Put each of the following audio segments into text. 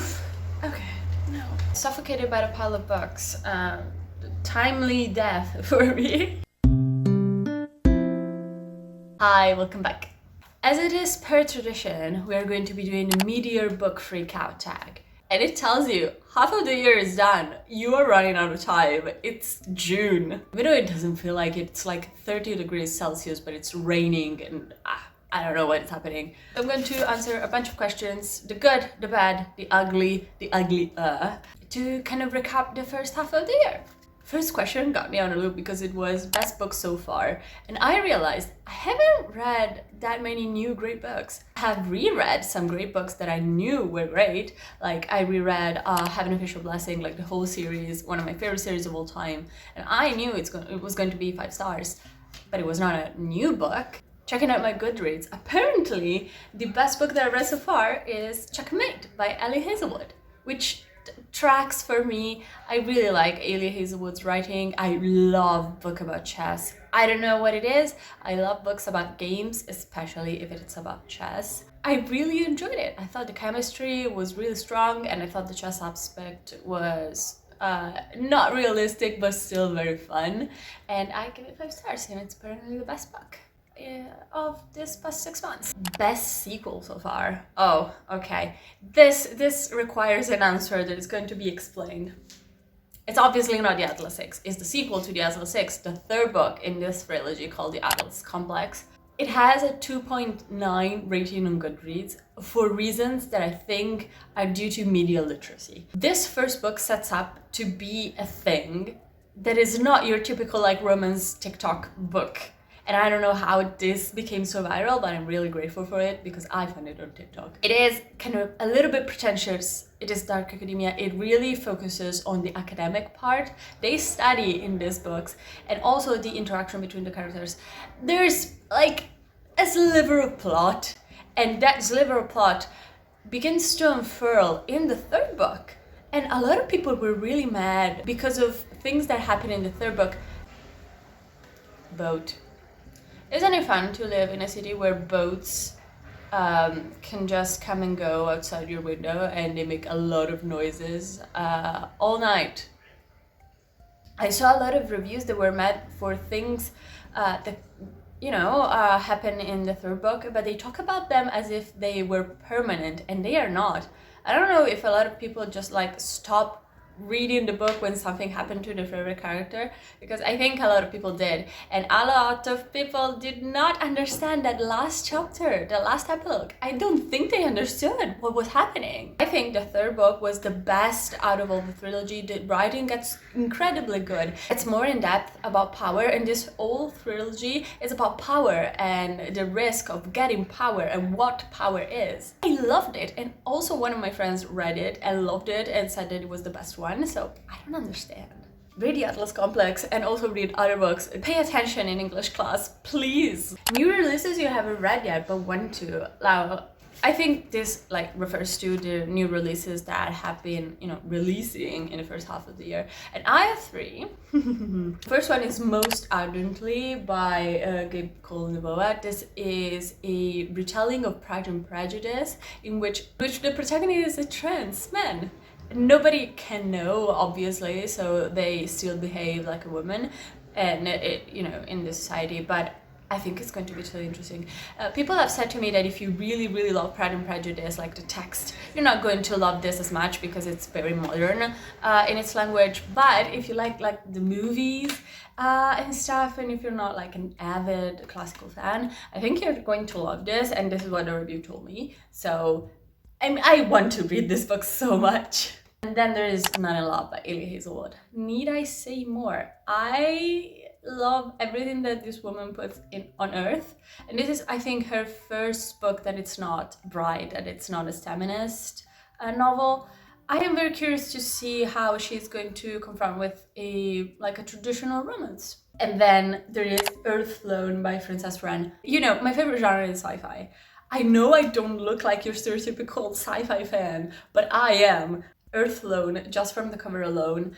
Oof. Okay. No. Suffocated by the pile of books. Timely death for me. Hi, welcome back. As it is per tradition, we are going to be doing a mid-year book freakout tag. And it tells you half of the year is done. You are running out of time. It's June. Even though it doesn't feel like it, it's like 30 degrees Celsius, but it's raining and I don't know what's happening. I'm going to answer a bunch of questions, the good, the bad, the ugly, to kind of recap the first half of the year. First question got me on a loop because it was best book so far, and I realized I haven't read that many new great books. I have reread some great books that I knew were great, like I reread Heaven Official Blessing, like the whole series, one of my favorite series of all time, and I knew it was going to be 5 stars, but it was not a new book. Checking out my Goodreads, apparently the best book that I read so far is Checkmate by Elie Hazelwood, which tracks for me. I really like Elie Hazelwood's writing. I love books about chess. I don't know what it is. I love books about games, especially if it's about chess. I really enjoyed it. I thought the chemistry was really strong, and I thought the chess aspect was not realistic, but still very fun. And I give it 5 stars, and it's apparently the best book of this past 6 months. Best sequel so far. Oh, okay. This requires an answer that is going to be explained. It's obviously not the Atlas 6. It's the sequel to the Atlas 6, the third book in this trilogy called the Atlas Complex. It has a 2.9 rating on Goodreads for reasons that I think are due to media literacy. This first book sets up to be a thing that is not your typical like romance TikTok book. And I don't know how this became so viral, but I'm really grateful for it because I found it on TikTok. It is kind of a little bit pretentious. It is dark academia. It really focuses on the academic part. They study in these books and also the interaction between the characters. There's like a sliver of plot, and that sliver of plot begins to unfurl in the third book. And a lot of people were really mad because of things that happen in the third book. Boat. Isn't it fun to live in a city where boats can just come and go outside your window and they make a lot of noises all night? I saw a lot of reviews that were mad for things that, happen in the third book, but they talk about them as if they were permanent, and they are not. I don't know if a lot of people just like stop reading the book when something happened to the favorite character, because I think a lot of people did, and a lot of people did not understand that last chapter, the last epilogue. I don't think they understood what was happening. I think the third book was the best out of all the trilogy. The writing gets incredibly good. It's more in depth about power, and this whole trilogy is about power and the risk of getting power and what power is. I loved it, and also one of my friends read it and loved it and said that it was the best one. So I don't understand. Read the Atlas Complex and also read other books. Pay attention in English class, please. New releases you haven't read yet but want to. Now, I think this like refers to the new releases that have been, releasing in the first half of the year. And I have 3. First one is Most Ardently by Gabe Cole-Novoa. This is a retelling of Pride and Prejudice in which the protagonist is a trans man. Nobody can know, obviously, so they still behave like a woman, and in this society. But I think it's going to be totally interesting. People have said to me that if you really, really love Pride and Prejudice, like the text, you're not going to love this as much because it's very modern in its language. But if you like the movies and stuff, and if you're not like an avid classical fan, I think you're going to love this. And this is what the review told me. So I want to read this book so much. And then there is Not in Love by Elie Hazelwood. Need I say more? I love everything that this woman puts on earth. And this is, I think, her first book that it's not bright, that it's not a feminist novel. I am very curious to see how she's going to confront with a traditional romance. And then there is Earthflown by Frances Wren. My favorite genre is sci-fi. I know I don't look like your stereotypical sci-fi fan, but I am. Earthflown, just from the cover alone,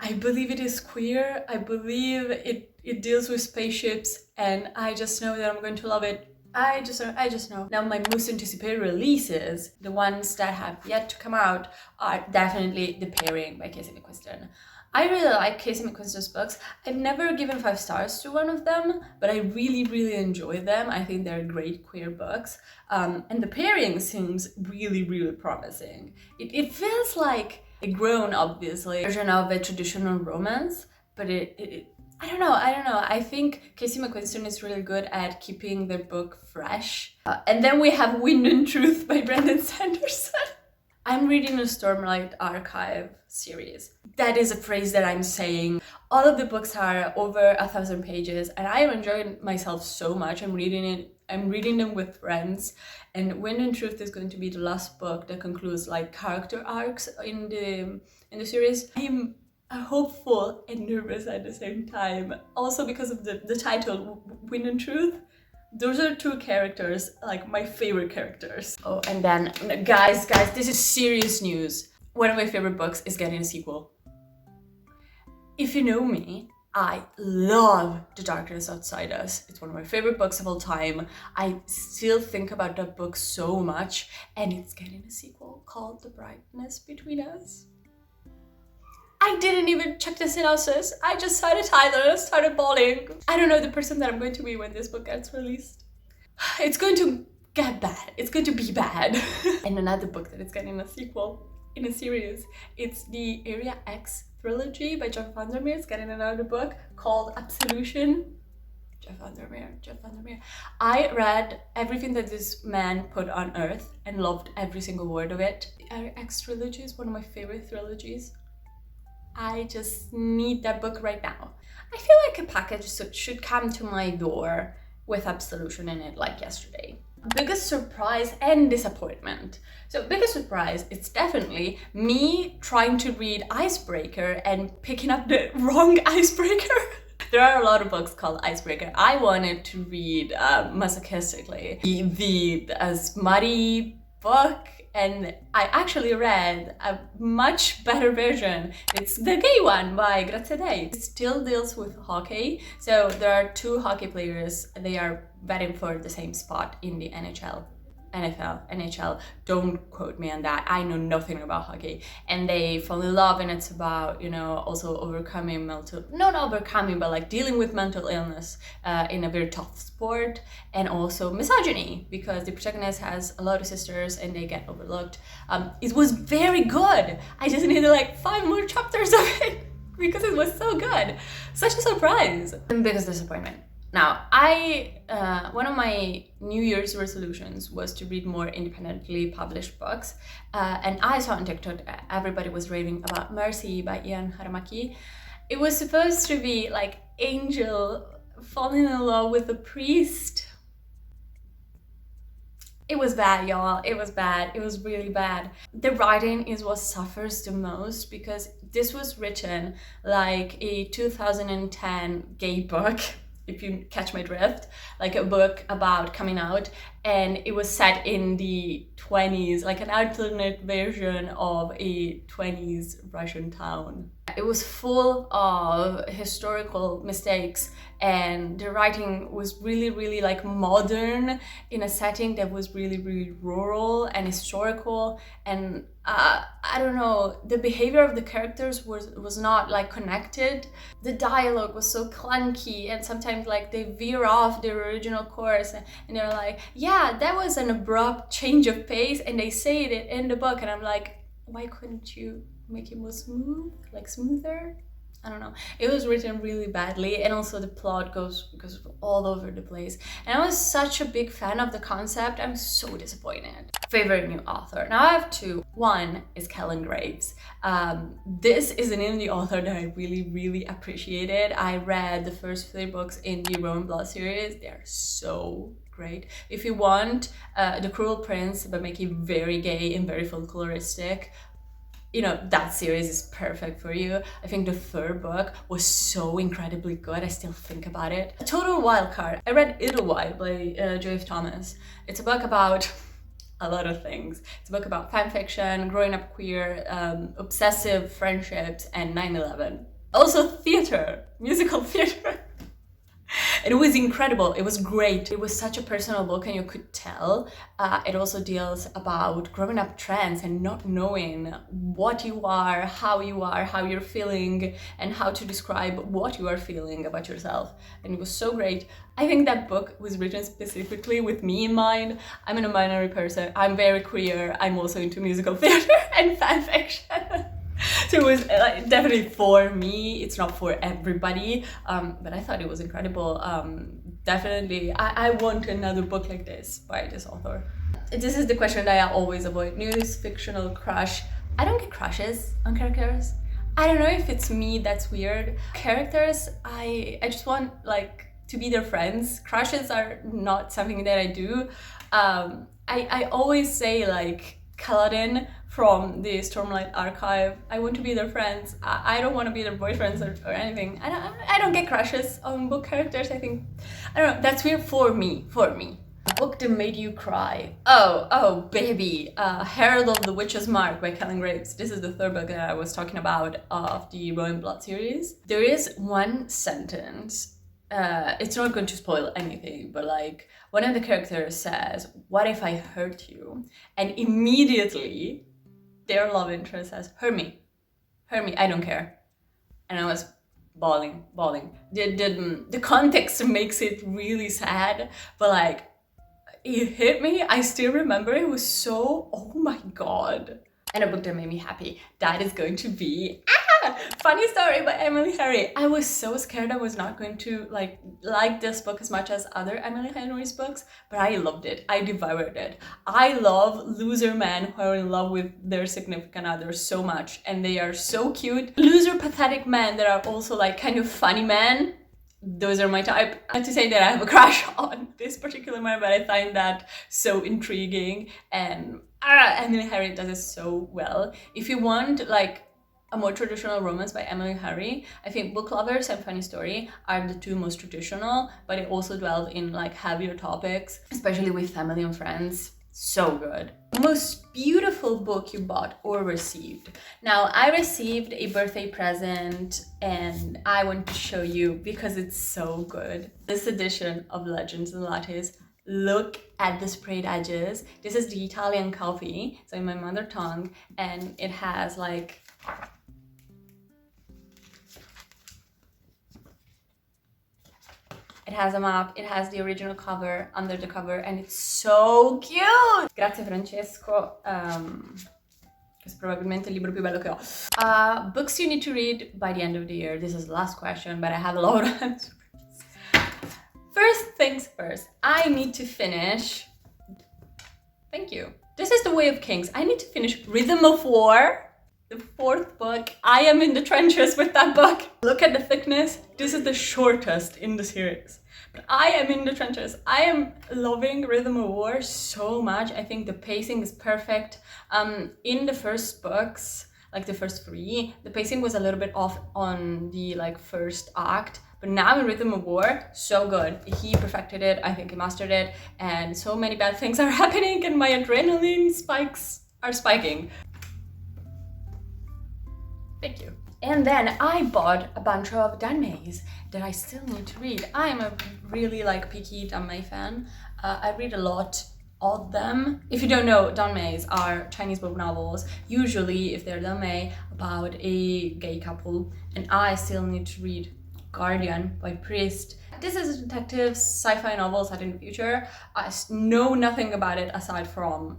I believe it is queer. I believe it deals with spaceships, and I just know that I'm going to love it I just know. Now my most anticipated releases, the ones that have yet to come out, are definitely The Pairing by Casey McQuiston. I really like Casey McQuiston's books. I've never given 5 stars to one of them, but I really, really enjoy them. I think they're great queer books. And The Pairing seems really, really promising. It feels like a grown, obviously, version of a traditional romance, but I don't know. I think Casey McQuiston is really good at keeping the book fresh. And then we have Wind and Truth by Brandon Sanderson. I'm reading the Stormlight Archive series. That is a phrase that I'm saying. All of the books are over 1,000 pages, and I am enjoying myself so much. I'm reading them with friends, and Wind and Truth is going to be the last book that concludes like character arcs in the series. I'm hopeful and nervous at the same time. Also because of the title, Wind and Truth. Those are 2 characters, like my favorite characters. Oh, and then, guys, this is serious news. One of my favorite books is getting a sequel. If you know me, I love The Darkness Outside Us. It's one of my favorite books of all time. I still think about that book so much, and it's getting a sequel called The Brightness Between Us. I didn't even check the synopsis. I just saw the title and started bawling. I don't know the person that I'm going to be when this book gets released. It's going to get bad. It's going to be bad. And another book that is getting a sequel in a series, it's the Area X trilogy by Jeff Vandermeer. It's getting another book called Absolution. Jeff Vandermeer. I read everything that this man put on earth and loved every single word of it. The Area X trilogy is one of my favorite trilogies. I just need that book right now. I feel like a package should come to my door with Absolution in it, like yesterday. Biggest surprise and disappointment. So biggest surprise, it's definitely me trying to read Icebreaker and picking up the wrong Icebreaker. There are a lot of books called Icebreaker. I wanted to read masochistically the smutty book, and I actually read a much better version. It's the gay one by Grazia Dei. It still deals with hockey. So there are 2 hockey players. They are betting for the same spot in the NFL. Don't quote me on that. I know nothing about hockey. And they fall in love, and it's about, also overcoming not overcoming, but like dealing with mental illness in a very tough sport, and also misogyny, because the protagonist has a lot of sisters and they get overlooked. It was very good. I just needed like 5 more chapters of it because it was so good. Such a surprise. And biggest disappointment. Now, one of my New Year's resolutions was to read more independently published books, and I saw on TikTok everybody was raving about Mercy by Ian Haramaki. It was supposed to be like Angel falling in love with a priest. It was bad, y'all. It was bad. It was really bad. The writing is what suffers the most, because this was written like a 2010 gay book, if you catch my drift, like a book about coming out, and it was set in the 20s, like an alternate version of a 20s Russian town. It was full of historical mistakes, and the writing was really, really like modern in a setting that was really, really rural and historical. And I don't know, the behavior of the characters was not like connected. The dialogue was so clunky, and sometimes like they veer off their original course, and they're like, yeah, that was an abrupt change of pace, and they say it in the book, and I'm like, why couldn't you make it more smooth, like smoother? I don't know. It was written really badly, and also the plot goes all over the place. And I was such a big fan of the concept. I'm so disappointed. Favorite new author. Now I have 2. One is Kellen Graves. This is an indie author that I really, really appreciated. I read the first 3 books in the Rowan Blood series. They're so great. If you want The Cruel Prince, but make it very gay and very folkloristic, that series is perfect for you. I think the 3rd book was so incredibly good. I still think about it. A total wildcard. I read Idlewild by Joyce Thomas. It's a book about a lot of things. It's a book about fan fiction, growing up queer, obsessive friendships, and 9/11. Also theater, musical theater. It was incredible. It was great. It was such a personal book, and you could tell. It also deals about growing up trans and not knowing what you are, how you're feeling, and how to describe what you are feeling about yourself. And it was so great. I think that book was written specifically with me in mind. I'm a non-binary person. I'm very queer. I'm also into musical theater and fan fiction. So it was definitely for me. It's not for everybody, but I thought it was incredible. Definitely, I want another book like this by this author. This is the question that I always avoid. News, fictional crush. I don't get crushes on characters. I don't know if it's me that's weird. Characters, I just want like to be their friends. Crushes are not something that I do. I always say like Kaladin from the Stormlight Archive. I want to be their friends. I don't want to be their boyfriends or anything. I don't get crushes on book characters. I think, I don't know, that's weird for me. A book that made you cry. Oh, baby. Herald of the Witch's Mark by Kellen Graves. This is the third book that I was talking about of the Rowan Blood series. There is one sentence, it's not going to spoil anything, but like one of the characters says, "What if I hurt you?" And immediately their love interest says, "Hurt me, I don't care." And I was bawling. The context makes it really sad, but like it hit me. I still remember it was so, oh my god. And a book that made me happy, that is going to be Funny Story by Emily Henry. I was so scared I was not going to like this book as much as other Emily Henry's books, but I loved it. I devoured it. I love loser men who are in love with their significant others so much, and they are so cute. Loser pathetic men that are also like kind of funny men. Those are my type. Not to say that I have a crush on this particular man, but I find that so intriguing, and Emily Henry does it so well. If you want like a more traditional romance by Emily Henry, I think Book Lovers and Funny Story are the two most traditional, but it also dwells in like heavier topics, especially with family and friends. So good. Most beautiful book you bought or received. Now, I received a birthday present and I want to show you because it's so good. This edition of Legends and Lattes. Look at the sprayed edges. This is the Italian coffee, so in my mother tongue, and it has like it has a map, it has the original cover under the cover, and it's so cute! Grazie Francesco, questo è probabilmente il libro più bello che ho. Books you need to read by the end of the year. This is the last question, but I have a lot of answers. First things first, I need to finish, thank you. This is The Way of Kings. I need to finish Rhythm of War, the fourth book. I am in the trenches with that book. Look at the thickness. This is the shortest in the series, but I am in the trenches. I am loving Rhythm of War so much. I think the pacing is perfect. In the first books, like the first three, the pacing was a little bit off on the like first act, but now in Rhythm of War, so good. He perfected it, I think he mastered it, and so many bad things are happening and my adrenaline spikes are spiking. Thank you. And then I bought a bunch of Danmeis that I still need to read. I am a really like picky Danmei fan. I read a lot of them. If you don't know, Danmeis are Chinese book novels, usually if they're Danmei, about a gay couple, and I still need to read Guardian by Priest. This is a detective sci-fi novel set in the future. I know nothing about it aside from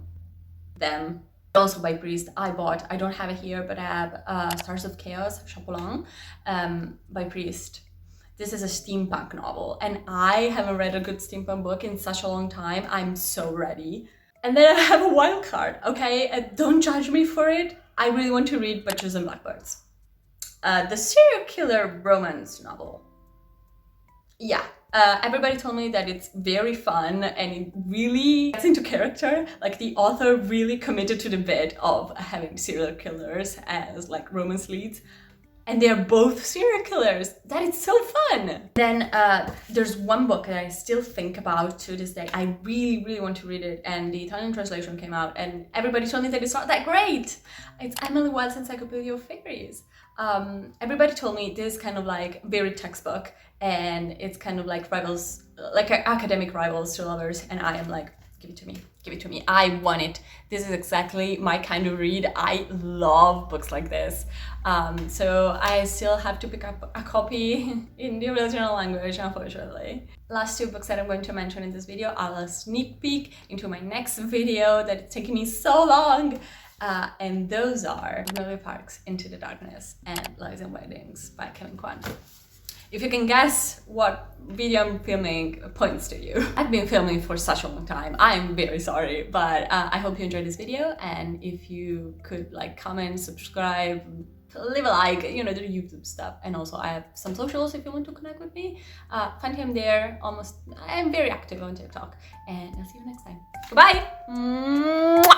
them. Also by Priest, I don't have it here, but I have Stars of Chaos, Chaperon, by Priest. This is a steampunk novel, and I haven't read a good steampunk book in such a long time. I'm so ready. And then I have a wild card, okay? Don't judge me for it. I really want to read Butchers and Blackbirds. The serial killer romance novel. Yeah. Everybody told me that it's very fun and it really gets into character. Like the author really committed to the bit of having serial killers as like romance leads. And they're both serial killers. That is so fun. Then there's one book that I still think about to this day. I really, really want to read it, and the Italian translation came out and everybody told me that it's not that great. It's Emily Wilde's Encyclopedia of Fairies. Everybody told me this is kind of like very textbook, and it's kind of like rivals, like academic rivals to lovers, and I am like, give it to me, give it to me, I want it. This is exactly my kind of read. I love books like this. So I still have to pick up a copy in the original language, unfortunately. Last two books that I'm going to mention in this video are a sneak peek into my next video that it's taking me so long. And those are Movie Parks, Into the Darkness, and Lies and Weddings by Kevin Kwan. If you can guess what video I'm filming points to you. I've been filming for such a long time. I'm very sorry, but I hope you enjoyed this video, and if you could like, comment, subscribe, leave a like, you know, the YouTube stuff. And also I have some socials if you want to connect with me. Find him there. I'm very active on TikTok, and I'll see you next time. Goodbye! Mwah!